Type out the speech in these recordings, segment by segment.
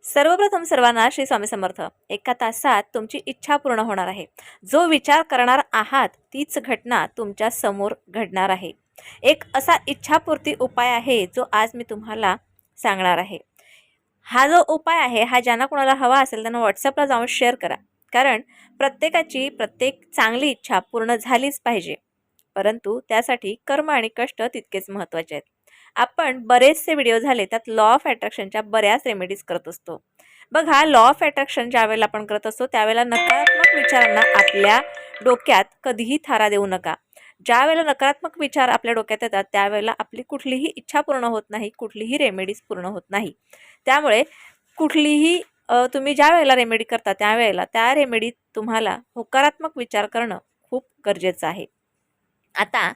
सर्वप्रथम सर्वांना श्री स्वामी समर्थ. एका तासात तुमची इच्छा पूर्ण होणार आहे. जो विचार करणार आहात तीच घटना तुमच्या समोर घडणार आहे. एक असा इच्छापूर्ती उपाय आहे जो आज मी तुम्हाला सांगणार आहे. हा जो उपाय आहे हा ज्यांना कोणाला हवा असेल त्यांना व्हॉट्सअपला जाऊन शेअर करा. कारण प्रत्येकाची प्रत्येक चांगली इच्छा पूर्ण झालीच पाहिजे. परंतु त्यासाठी कर्म आणि कष्ट तितकेच महत्त्वाचे आहेत. आपण बरेचसे व्हिडिओ झाले त्यात लॉ ऑफ अट्रॅक्शनच्या बऱ्याच रेमेडीज करत असतो. बघा, लॉ ऑफ अट्रॅक्शन ज्या वेळेला आपण करत असतो त्यावेळेला नकारात्मक विचारांना आपल्या डोक्यात कधीही थारा देऊ नका. ज्या वेळेला नकारात्मक विचार आपल्या डोक्यात येतात त्यावेळेला आपली कुठलीही इच्छा पूर्ण होत नाही, कुठलीही रेमेडीज पूर्ण होत नाही. त्यामुळे कुठलीही तुम्ही ज्या वेळेला रेमेडी करता त्यावेळेला त्या रेमेडीत तुम्हाला होकारात्मक विचार करणं खूप गरजेचं आहे. आता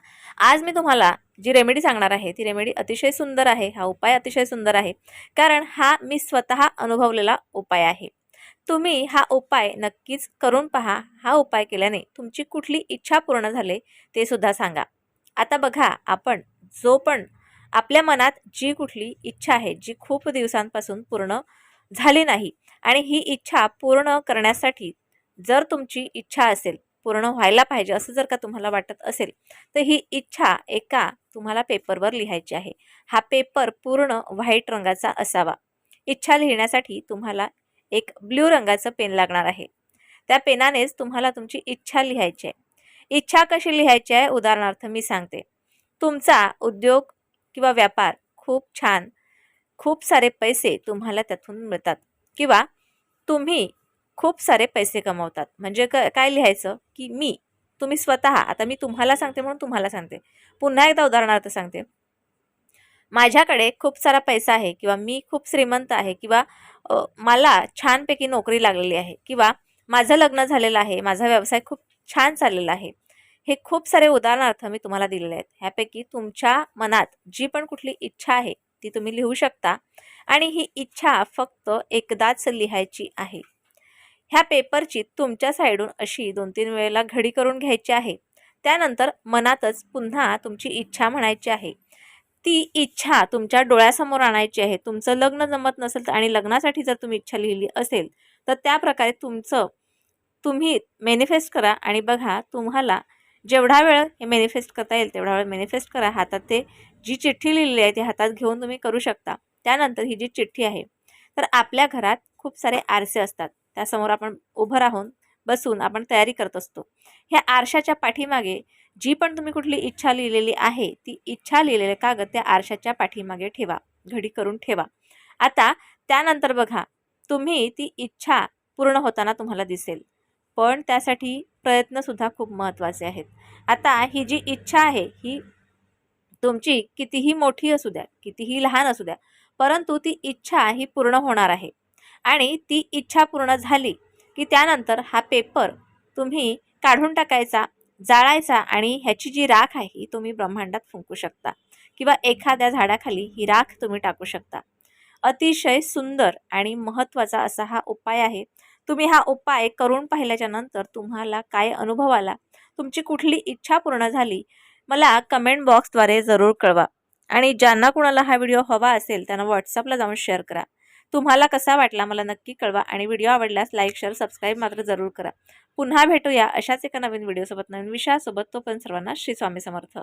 आज मी तुम्हाला जी रेमेडी सांगणार आहे ती रेमेडी अतिशय सुंदर आहे. हा उपाय अतिशय सुंदर आहे कारण हा मी स्वतः अनुभवलेला उपाय आहे. तुम्ही हा उपाय नक्कीच करून पहा. हा उपाय केल्याने तुमची कुठली इच्छा पूर्ण झाले ते सुद्धा सांगा. आता बघा, आपण जो पण आपल्या मनात जी कुठली इच्छा आहे जी खूप दिवसांपासून पूर्ण झाली नाही आणि ही इच्छा पूर्ण करण्यासाठी जर तुमची इच्छा असेल, पूर्ण व्हायला पाहिजे असं जर का तुम्हाला वाटत असेल तर ही इच्छा एका तुम्हाला पेपरवर लिहायची आहे. हा पेपर पूर्ण व्हाईट रंगाचा असावा. इच्छा लिहिण्यासाठी तुम्हाला एक ब्ल्यू रंगाचं पेन लागणार आहे. त्या पेनानेच तुम्हाला तुमची इच्छा लिहायची आहे. इच्छा कशी लिहायची आहे उदाहरणार्थ मी सांगते. तुमचा उद्योग किंवा व्यापार खूप छान, खूप सारे पैसे तुम्हाला त्यातून मिळतात किंवा तुम्ही खूप सारे पैसे कमवतात. म्हणजे काय लिहायचं की तुम्ही स्वतः, आता मी तुम्हाला सांगते म्हणून तुम्हाला सांगते, पुन्हा एकदा उदाहरणार्थ सांगते. माझ्याकडे खूप सारा पैसा आहे किंवा मी खूप श्रीमंत आहे किंवा मला छानपैकी नोकरी लागलेली आहे किंवा माझं लग्न झालेलं आहे, माझा व्यवसाय खूप छान चाललेला आहे. हे खूप सारे उदाहरणार्थ मी तुम्हाला दिलेले आहेत. ह्यापैकी तुमच्या मनात जी पण कुठली इच्छा आहे ती तुम्ही लिहू शकता आणि ही इच्छा फक्त एकदाच लिहायची आहे. ह्या पेपरची तुमच्या साईडून अशी 2-3 वेळेला घडी करून घ्यायची आहे. त्यानंतर मनातच पुन्हा तुमची इच्छा म्हणायची आहे. ती इच्छा तुमच्या डोळ्यासमोर आणायची आहे. तुमचं लग्न जमत नसेल आणि लग्नासाठी जर तुम्ही इच्छा लिहिली असेल तर त्या प्रकारे तुम्ही मॅनिफेस्ट करा आणि बघा, तुम्हाला जेवढा वेळ हे मॅनिफेस्ट करता येईल तेवढा वेळ मॅनिफेस्ट करा. हातात जी चिठ्ठी लिहिलेली आहे ती हातात घेऊन तुम्ही करू शकता. त्यानंतर ही जी चिठ्ठी आहे तर आपल्या घरात खूप सारे आरसे असतात. त्यासमोर आपण उभं राहून बसून आपण तयारी करत असतो. ह्या आरशाच्या पाठीमागे जी पण तुम्ही कुठली इच्छा लिहिलेली आहे ती इच्छा लिहिलेले कागद त्या आरशाच्या पाठीमागे ठेवा, घडी करून ठेवा. आता त्यानंतर बघा, तुम्ही ती इच्छा पूर्ण होताना तुम्हाला दिसेल, पण त्यासाठी प्रयत्नसुद्धा खूप महत्त्वाचे आहेत. आता ही जी इच्छा आहे ही तुमची कितीही मोठी असू द्या, कितीही लहान असू द्या, परंतु ती इच्छा ही पूर्ण होणार आहे. आणि ती इच्छा पूर्ण झाली की त्यानंतर हा पेपर तुम्ही काढून टाकायचा, जाळायचा आणि ह्याची जी राख आहे ही तुम्ही ब्रह्मांडात फुंकू शकता किंवा एखाद्या झाडाखाली ही राख तुम्ही टाकू शकता. अतिशय सुंदर आणि महत्त्वाचा असा हा उपाय आहे. तुम्ही हा उपाय करून पाहिल्याच्या नंतर तुम्हाला काय अनुभव आला, तुमची कुठली इच्छा पूर्ण झाली, मला कमेंट बॉक्सद्वारे जरूर कळवा. आणि ज्यांना कुणाला हा व्हिडिओ हवा असेल त्यांना व्हॉट्सअपला जाऊन शेअर करा. तुम्हाला कसा वाटला मला नक्की कळवा आणि व्हिडिओ आवडल्यास लाईक, शेअर, सबस्क्राईब मात्र जरूर करा. पुन्हा भेटूया अशाच एका नवीन व्हिडिओसोबत, नवीन विषयासोबत. तोपर्यंत सर्वांना श्री स्वामी समर्थ.